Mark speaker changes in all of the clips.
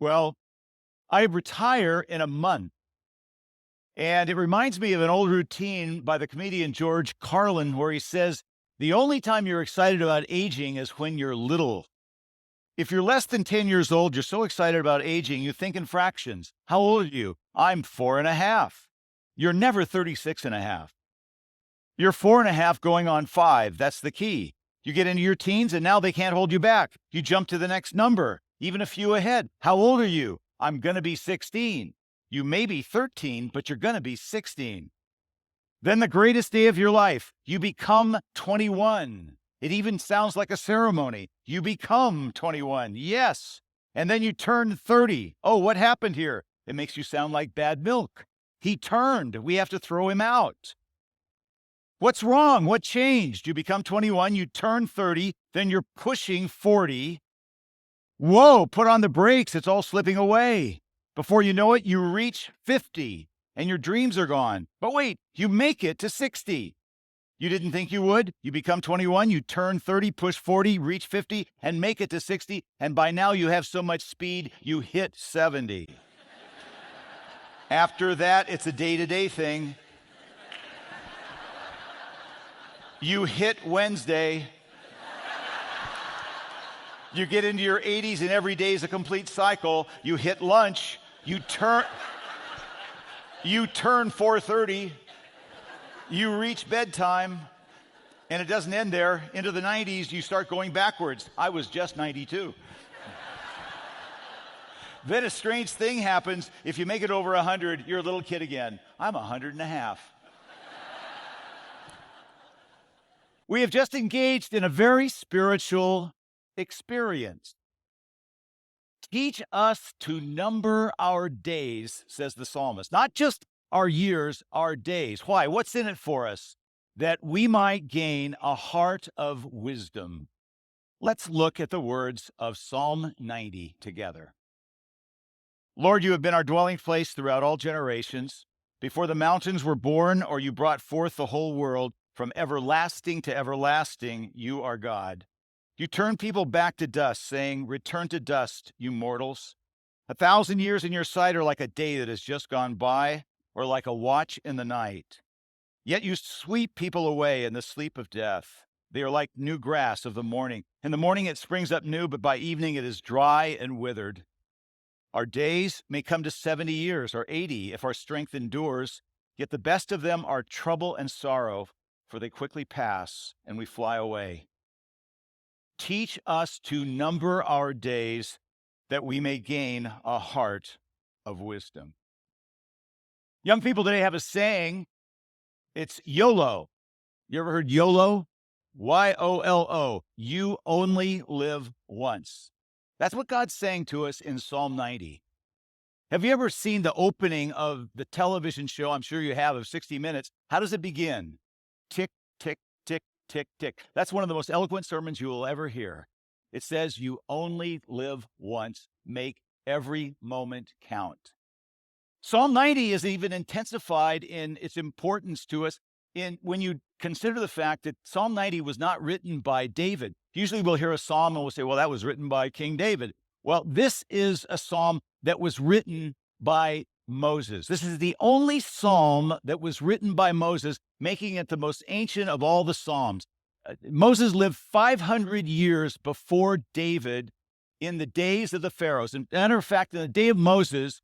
Speaker 1: Well, I retire in a month. And it reminds me of an old routine by the comedian George Carlin, where he says, the only time you're excited about aging is when you're little. If you're less than 10 years old, you're so excited about aging, you think in fractions. How old are you? I'm 4.5. You're never 36.5. You're 4.5 going on 5. That's the key. You get into your teens and now they can't hold you back. You jump to the next number, even a few ahead. How old are you? I'm going to be 16. You may be 13, but you're going to be 16. Then the greatest day of your life, you become 21. It even sounds like a ceremony. You become 21. Yes. And then you turn 30. Oh, what happened here? It makes you sound like bad milk. He turned. We have to throw him out. What's wrong? What changed? You become 21, you turn 30, then you're pushing 40. Whoa, put on the brakes. It's all slipping away. Before you know it, you reach 50 and your dreams are gone. But wait, you make it to 60. You didn't think you would? You become 21, you turn 30, push 40, reach 50, and make it to 60. And by now you have so much speed, you hit 70. After that, it's a day-to-day thing. You hit Wednesday. You get into your 80s and every day is a complete cycle. You hit lunch. You turn 4:30. You reach bedtime. And it doesn't end there. Into the 90s, you start going backwards. I was just 92. Then a strange thing happens. If you make it over 100, you're a little kid again. I'm 100.5. We have just engaged in a very spiritual experience. Teach us to number our days, says the psalmist. Not just our years, our days. Why? What's in it for us? That we might gain a heart of wisdom. Let's look at the words of Psalm 90 together. Lord, you have been our dwelling place throughout all generations. Before the mountains were born, or you brought forth the whole world, from everlasting to everlasting, you are God. You turn people back to dust, saying, return to dust, you mortals. 1,000 years in your sight are like a day that has just gone by, or like a watch in the night. Yet you sweep people away in the sleep of death. They are like new grass of the morning. In the morning it springs up new, but by evening it is dry and withered. Our days may come to 70 years or 80 if our strength endures, yet the best of them are trouble and sorrow, for they quickly pass and we fly away. Teach us to number our days that we may gain a heart of wisdom. Young people today have a saying, it's YOLO. You ever heard YOLO? YOLO. You only live once. That's what God's saying to us in Psalm 90. Have you ever seen the opening of the television show, I'm sure you have, of 60 Minutes? How does it begin? Tick, tick, tick, tick, tick. That's one of the most eloquent sermons you will ever hear. It says, you only live once. Make every moment count. Psalm 90 is even intensified in its importance to us when you consider the fact that Psalm 90 was not written by David. Usually we'll hear a psalm and we'll say, well, that was written by King David. Well, this is a psalm that was written by Moses. This is the only psalm that was written by Moses, making it the most ancient of all the psalms. Moses lived 500 years before David in the days of the pharaohs. And matter of fact, in the day of Moses,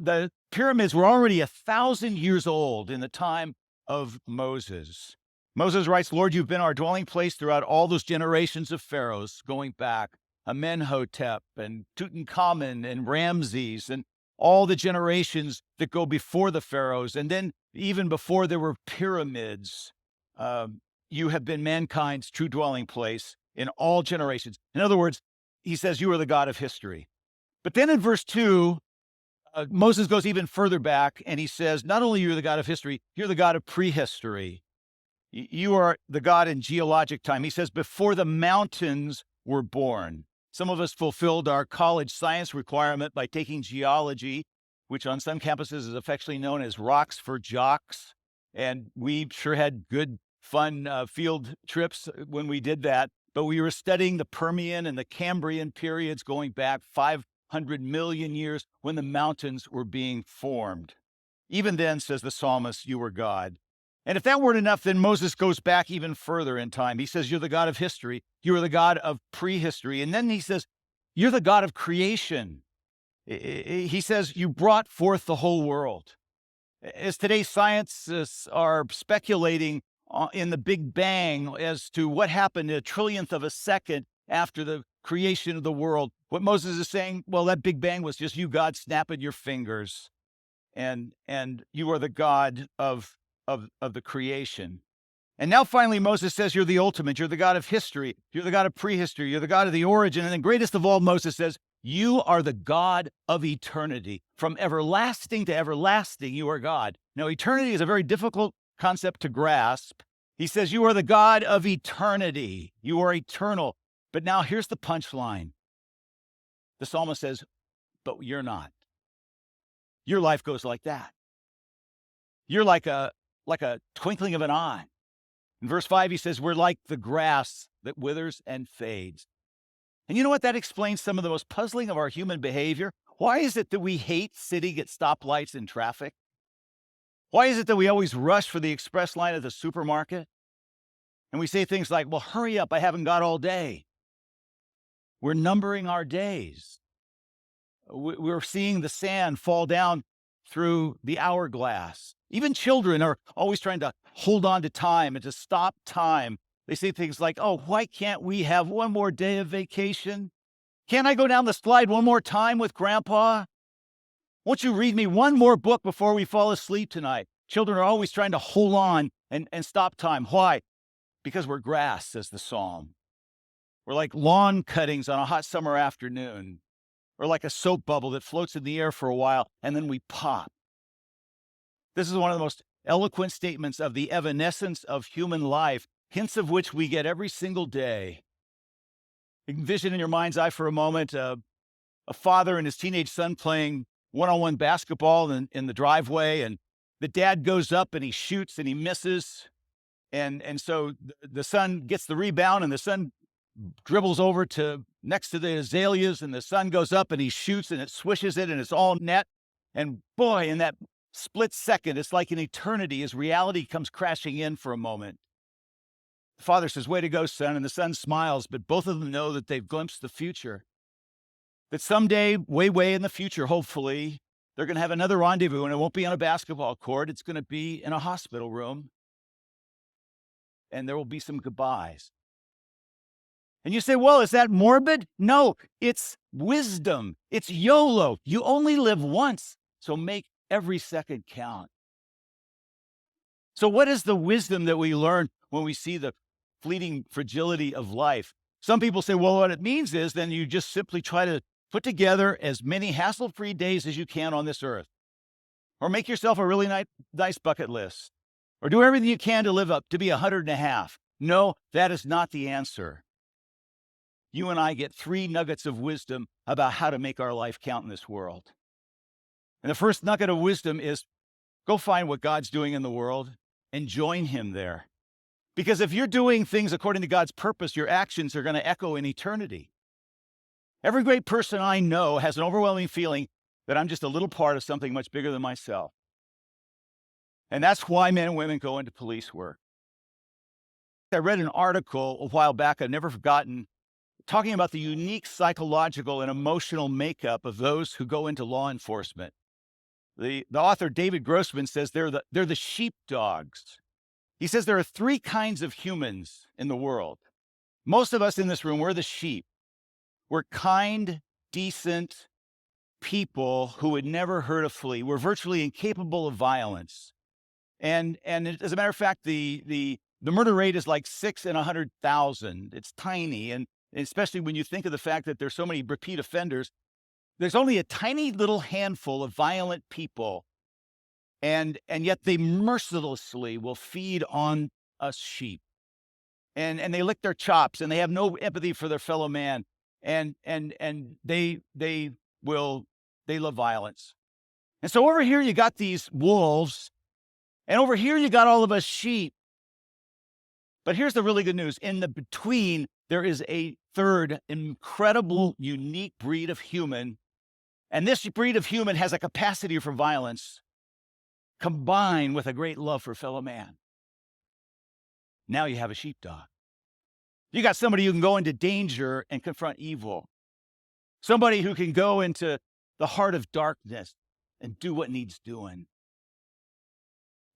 Speaker 1: the pyramids were already 1,000 years old in the time of Moses. Moses writes, Lord, you've been our dwelling place throughout all those generations of pharaohs going back, Amenhotep and Tutankhamun and Ramses and all the generations that go before the pharaohs. And then even before there were pyramids, you have been mankind's true dwelling place in all generations. In other words, he says, you are the God of history. But then in verse 2, Moses goes even further back and he says, not only you're the God of history, you're the God of prehistory. You are the God in geologic time. He says, before the mountains were born. Some of us fulfilled our college science requirement by taking geology, which on some campuses is affectionately known as rocks for jocks. And we sure had good, fun field trips when we did that. But we were studying the Permian and the Cambrian periods going back 400 million years when the mountains were being formed. Even then, says the psalmist, you were God. And if that weren't enough, then Moses goes back even further in time. He says, you're the God of history. You are the God of prehistory. And then he says, you're the God of creation. He says, you brought forth the whole world. As today's scientists are speculating in the Big Bang as to what happened a trillionth of a second after the creation of the world, what Moses is saying, well, that Big Bang was just you, God, snapping your fingers. And you are the God of the creation. And now finally, Moses says, you're the ultimate. You're the God of history. You're the God of prehistory. You're the God of the origin. And then greatest of all, Moses says, you are the God of eternity. From everlasting to everlasting, you are God. Now, eternity is a very difficult concept to grasp. He says, you are the God of eternity. You are eternal. But now here's the punchline. The psalmist says, but you're not. Your life goes like that. You're like a twinkling of an eye. In verse 5, he says, we're like the grass that withers and fades. And you know what? That explains some of the most puzzling of our human behavior. Why is it that we hate sitting at stoplights in traffic? Why is it that we always rush for the express line at the supermarket? And we say things like, well, hurry up, I haven't got all day. We're numbering our days. We're seeing the sand fall down through the hourglass. Even children are always trying to hold on to time and to stop time. They say things like, oh, why can't we have one more day of vacation? Can't I go down the slide one more time with Grandpa? Won't you read me one more book before we fall asleep tonight? Children are always trying to hold on and stop time. Why? Because we're grass, says the psalm. We're like lawn cuttings on a hot summer afternoon. Or like a soap bubble that floats in the air for a while, and then we pop. This is one of the most eloquent statements of the evanescence of human life, hints of which we get every single day. Envision in your mind's eye for a moment a father and his teenage son playing one-on-one basketball in the driveway, and the dad goes up and he shoots and he misses. And so the son gets the rebound, and the son dribbles over to next to the azaleas, and the sun goes up and he shoots and it swishes it and it's all net. And boy, in that split second, it's like an eternity as reality comes crashing in for a moment. The father says, way to go, son. And the son smiles, but both of them know that they've glimpsed the future. That someday, way in the future, hopefully, they're going to have another rendezvous, and it won't be on a basketball court. It's going to be in a hospital room. And there will be some goodbyes. And you say, well, is that morbid? No, it's wisdom. It's YOLO. You only live once, so make every second count. So what is the wisdom that we learn when we see the fleeting fragility of life? Some people say, well, what it means is then you just simply try to put together as many hassle-free days as you can on this earth. Or make yourself a really nice bucket list. Or do everything you can to live up to be 100.5. No, that is not the answer. You and I get 3 nuggets of wisdom about how to make our life count in this world. And the first nugget of wisdom is go find what God's doing in the world and join him there. Because if you're doing things according to God's purpose, your actions are going to echo in eternity. Every great person I know has an overwhelming feeling that I'm just a little part of something much bigger than myself. And that's why men and women go into police work. I read an article a while back I've never forgotten, talking about the unique psychological and emotional makeup of those who go into law enforcement. The author, David Grossman, says they're the sheepdogs. He says there are 3 kinds of humans in the world. Most of us in this room, we're the sheep. We're kind, decent people who would never hurt a flea. We're virtually incapable of violence. And as a matter of fact, the murder rate is like 6 in 100,000. It's tiny. And especially when you think of the fact that there's so many repeat offenders, there's only a tiny little handful of violent people. And yet they mercilessly will feed on us sheep. And they lick their chops, and they have no empathy for their fellow man. And they love violence. And so over here you got these wolves, and over here you got all of us sheep. But here's the really good news. In the between, there is a third incredible, unique breed of human And this breed of human has a capacity for violence combined with a great love for fellow man. Now you have a sheepdog. You got somebody who can go into danger and confront evil. Somebody who can go into the heart of darkness and do what needs doing.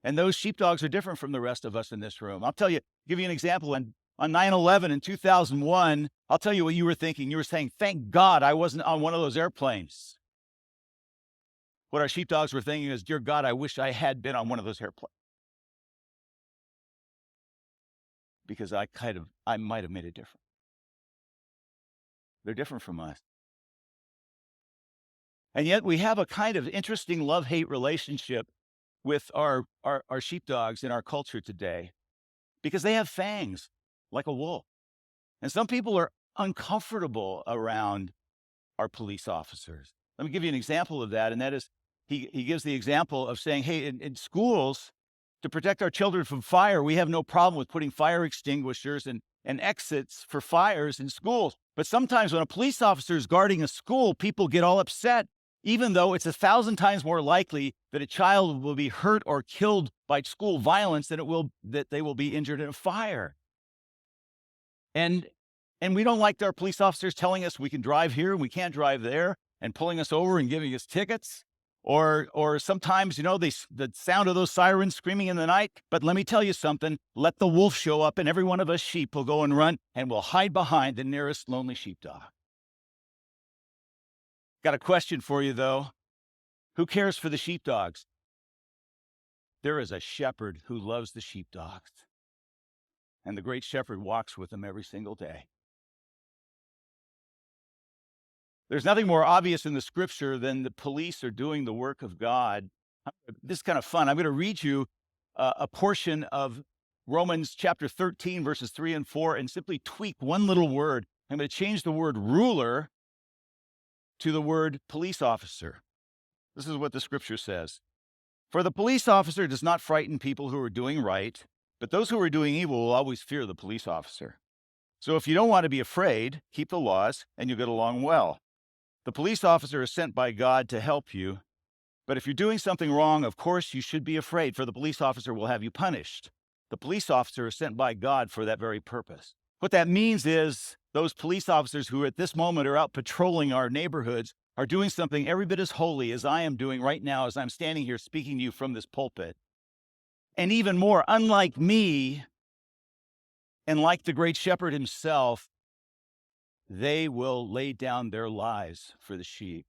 Speaker 1: And those sheepdogs are different from the rest of us in this room. I'll give you an example. On 9/11 in 2001, I'll tell you what you were thinking. You were saying, thank God I wasn't on one of those airplanes. What our sheepdogs were thinking is, dear God, I wish I had been on one of those airplanes. Because I might have made a difference. They're different from us. And yet we have a kind of interesting love-hate relationship with our sheepdogs in our culture today, because they have fangs like a wolf. And some people are uncomfortable around our police officers. Let me give you an example of that, and that is, he gives the example of saying, hey, in schools, to protect our children from fire, we have no problem with putting fire extinguishers and exits for fires in schools. But sometimes when a police officer is guarding a school, people get all upset, even though it's 1,000 times more likely that a child will be hurt or killed by school violence than that they will be injured in a fire. And we don't like our police officers telling us we can drive here and we can't drive there, and pulling us over and giving us tickets. Or sometimes, the sound of those sirens screaming in the night. But let me tell you something, let the wolf show up and every one of us sheep will go and run and we'll hide behind the nearest lonely sheepdog. Got a question for you, though. Who cares for the sheepdogs? There is a shepherd who loves the sheepdogs. And the great shepherd walks with them every single day. There's nothing more obvious in the scripture than the police are doing the work of God. This is kind of fun. I'm going to read you a portion of Romans chapter 13, verses 3 and 4, and simply tweak one little word. I'm going to change the word ruler to the word police officer. This is what the scripture says. For the police officer does not frighten people who are doing right, but those who are doing evil will always fear the police officer. So if you don't want to be afraid, keep the laws and you'll get along well. The police officer is sent by God to help you, but if you're doing something wrong, of course you should be afraid, for the police officer will have you punished. The police officer is sent by God for that very purpose. What that means is those police officers who at this moment are out patrolling our neighborhoods are doing something every bit as holy as I am doing right now as I'm standing here speaking to you from this pulpit. And even more, unlike me, and like the great shepherd himself, they will lay down their lives for the sheep.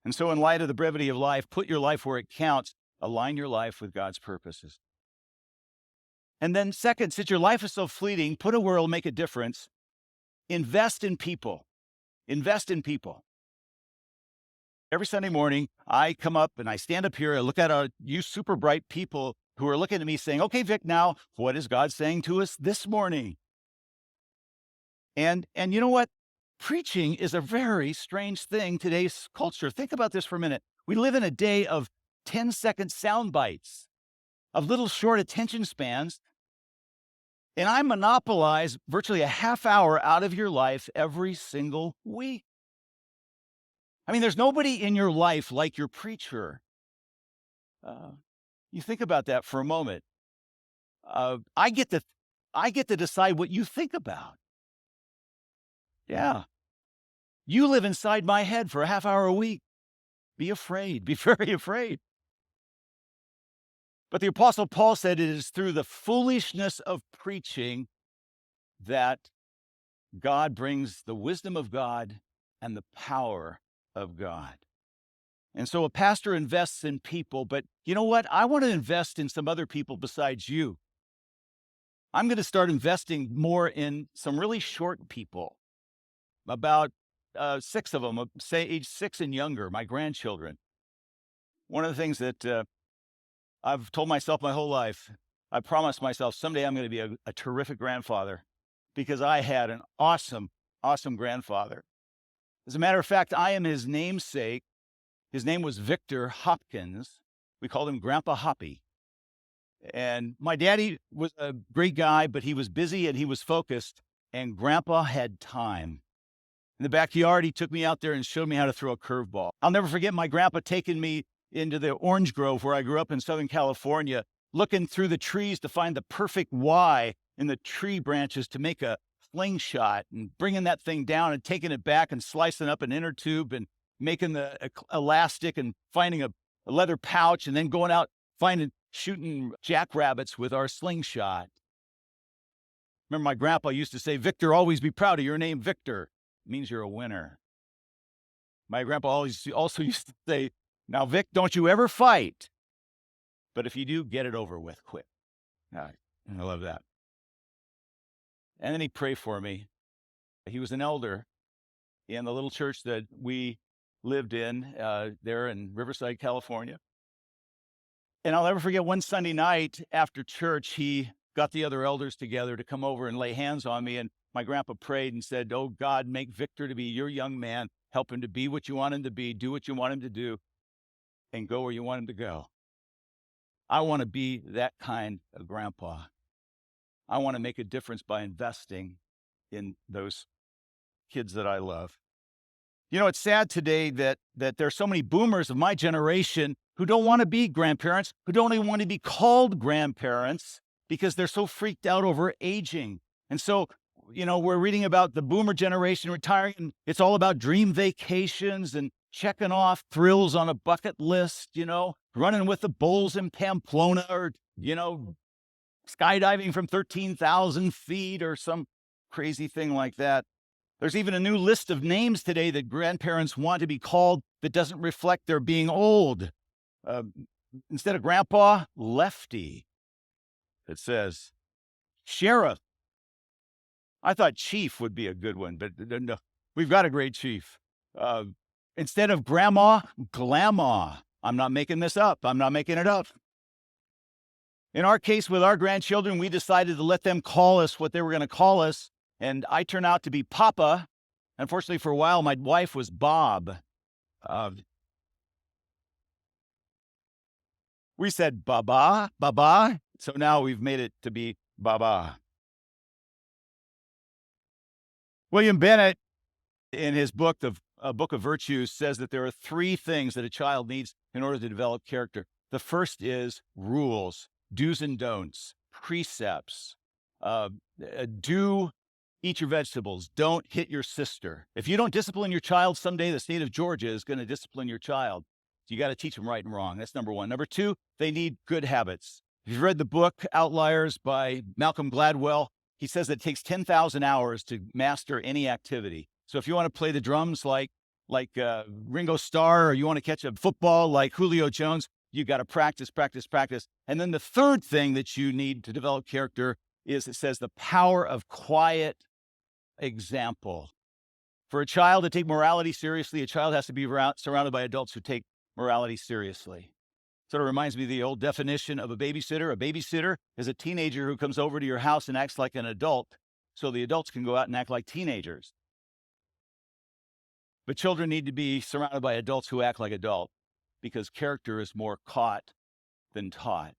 Speaker 1: And so in light of the brevity of life, put your life where it counts. Align your life with God's purposes. And then second, since your life is so fleeting, put it where it'll make a difference. Invest in people. Invest in people. Every Sunday morning, I come up and I stand up here, I look at you super bright people who are looking at me saying, okay, Vic, now what is God saying to us this morning? And you know what? Preaching is a very strange thing today's culture. Think about this for a minute. We live in a day of 10-second sound bites, of little short attention spans. And I monopolize virtually a half hour out of your life every single week. I mean, there's nobody in your life like your preacher. You think about that for a moment. I get to decide what you think about. Yeah. You live inside my head for a half hour a week. Be afraid. Be very afraid. But the Apostle Paul said it is through the foolishness of preaching that God brings the wisdom of God and the power of God. And so a pastor invests in people, but you know what? I want to invest in some other people besides you. I'm going to start investing more in some really short people, about 6 of them, say age 6 and younger, my grandchildren. One of the things that I've told myself my whole life, I promised myself someday I'm going to be a terrific grandfather, because I had an awesome, awesome grandfather. As a matter of fact, I am his namesake. His name was Victor Hopkins. We called him Grandpa Hoppy. And my daddy was a great guy, but he was busy and he was focused, and Grandpa had time. In the backyard, he took me out there and showed me how to throw a curveball. I'll never forget my grandpa taking me into the orange grove where I grew up in Southern California, looking through the trees to find the perfect Y in the tree branches to make a slingshot, and bringing that thing down and taking it back and slicing up an inner tube and making the elastic and finding a leather pouch, and then going out shooting jackrabbits with our slingshot. Remember, my grandpa used to say, "Victor, always be proud of your name, Victor. It means you're a winner." My grandpa also used to say, "Now, Vic, don't you ever fight. But if you do, get it over with quick." I love that. And then he'd pray for me. He was an elder in the little church that we lived in there in Riverside, California. And I'll never forget one Sunday night after church, he got the other elders together to come over and lay hands on me. And my grandpa prayed and said, "Oh, God, make Victor to be your young man. Help him to be what you want him to be, do what you want him to do, and go where you want him to go." I want to be that kind of grandpa. I want to make a difference by investing in those kids that I love. You know, it's sad today that there are so many boomers of my generation who don't want to be grandparents, who don't even want to be called grandparents because they're so freaked out over aging. And so, we're reading about the boomer generation retiring, and it's all about dream vacations and checking off thrills on a bucket list, running with the bulls in Pamplona, or, skydiving from 13,000 feet or some crazy thing like that. There's even a new list of names today that grandparents want to be called that doesn't reflect their being old. Instead of grandpa, Lefty. It says sheriff. I thought chief would be a good one, but no, we've got a great chief. Instead of grandma, glamma. I'm not making this up. I'm not making it up. In our case, with our grandchildren, we decided to let them call us what they were going to call us. And I turned out to be Papa. Unfortunately, for a while, my wife was Bob. We said Baba, Baba. So now we've made it to be Baba. William Bennett, in his book, A Book of Virtues, says that there are three things that a child needs in order to develop character. The first is rules, do's and don'ts, precepts. Do eat your vegetables. Don't hit your sister. If you don't discipline your child, someday the state of Georgia is going to discipline your child. So you got to teach them right and wrong. That's number one. Number two, they need good habits. If you've read the book Outliers by Malcolm Gladwell, he says it takes 10,000 hours to master any activity. So if you want to play the drums like Ringo Starr, or you want to catch a football like Julio Jones, you got to practice, practice, practice. And then the third thing that you need to develop character is, it says, the power of quiet example. For a child to take morality seriously, a child has to be surrounded by adults who take morality seriously. Sort of reminds me of the old definition of a babysitter. A babysitter is a teenager who comes over to your house and acts like an adult, so the adults can go out and act like teenagers. But children need to be surrounded by adults who act like adults, because character is more caught than taught.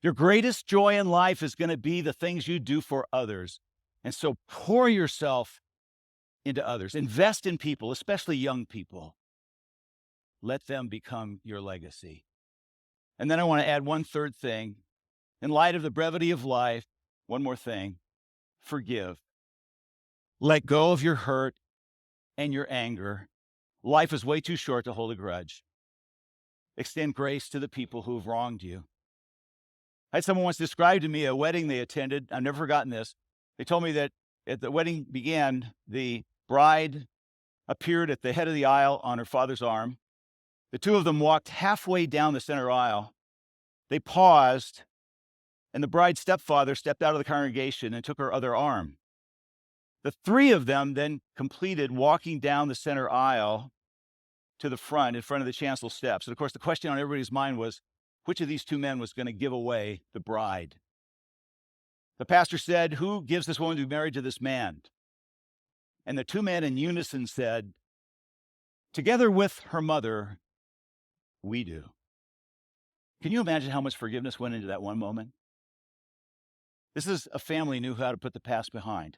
Speaker 1: Your greatest joy in life is going to be the things you do for others. And so pour yourself into others. Invest in people, especially young people. Let them become your legacy. And then I want to add one third thing. In light of the brevity of life, one more thing: forgive. Let go of your hurt and your anger. Life is way too short to hold a grudge. Extend grace to the people who have wronged you. I had someone once describe to me a wedding they attended. I've never forgotten this. They told me that at the wedding began, the bride appeared at the head of the aisle on her father's arm. The two of them walked halfway down the center aisle. They paused, and the bride's stepfather stepped out of the congregation and took her other arm. The three of them then completed walking down the center aisle to the front, in front of the chancel steps. And of course, the question on everybody's mind was, which of these two men was going to give away the bride? The pastor said, "Who gives this woman to be married to this man?" And the two men in unison said, "Together with her mother, we do." Can you imagine how much forgiveness went into that one moment? This is a family who knew how to put the past behind.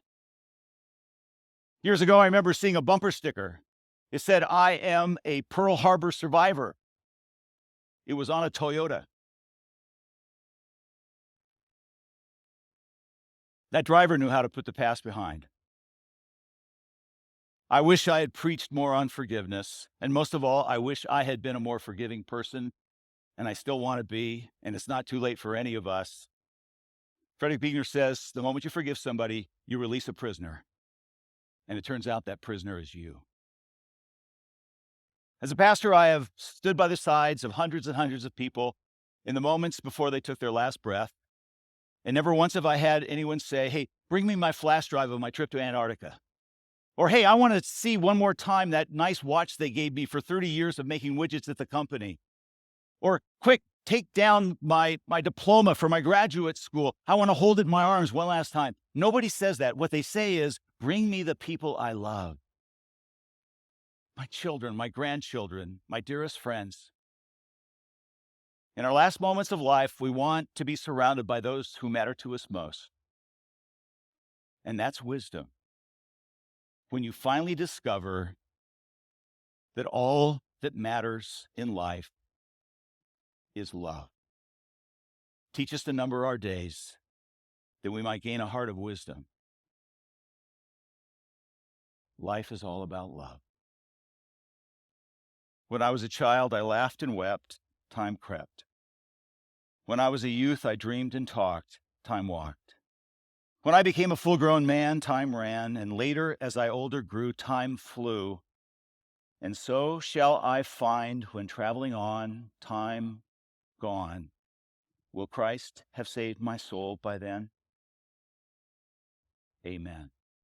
Speaker 1: Years ago, I remember seeing a bumper sticker. It said, "I am a Pearl Harbor survivor." It was on a Toyota. That driver knew how to put the past behind. I wish I had preached more on forgiveness. And most of all, I wish I had been a more forgiving person. And I still want to be. And it's not too late for any of us. Frederick Buechner says, the moment you forgive somebody, you release a prisoner. And it turns out that prisoner is you. As a pastor, I have stood by the sides of hundreds and hundreds of people in the moments before they took their last breath. And never once have I had anyone say, "Hey, bring me my flash drive of my trip to Antarctica." Or, "Hey, I want to see one more time that nice watch they gave me for 30 years of making widgets at the company." Or, "Quick, take down my diploma for my graduate school. I want to hold it in my arms one last time." Nobody says that. What they say is, "Bring me the people I love. My children, my grandchildren, my dearest friends." In our last moments of life, we want to be surrounded by those who matter to us most. And that's wisdom. When you finally discover that all that matters in life is love. Teach us to number our days, that we might gain a heart of wisdom. Life is all about love. When I was a child, I laughed and wept. Time crept. When I was a youth, I dreamed and talked. Time walked. When I became a full-grown man, time ran. And later, as I older grew, time flew. And so shall I find when traveling on, time gone. Will Christ have saved my soul by then? Amen.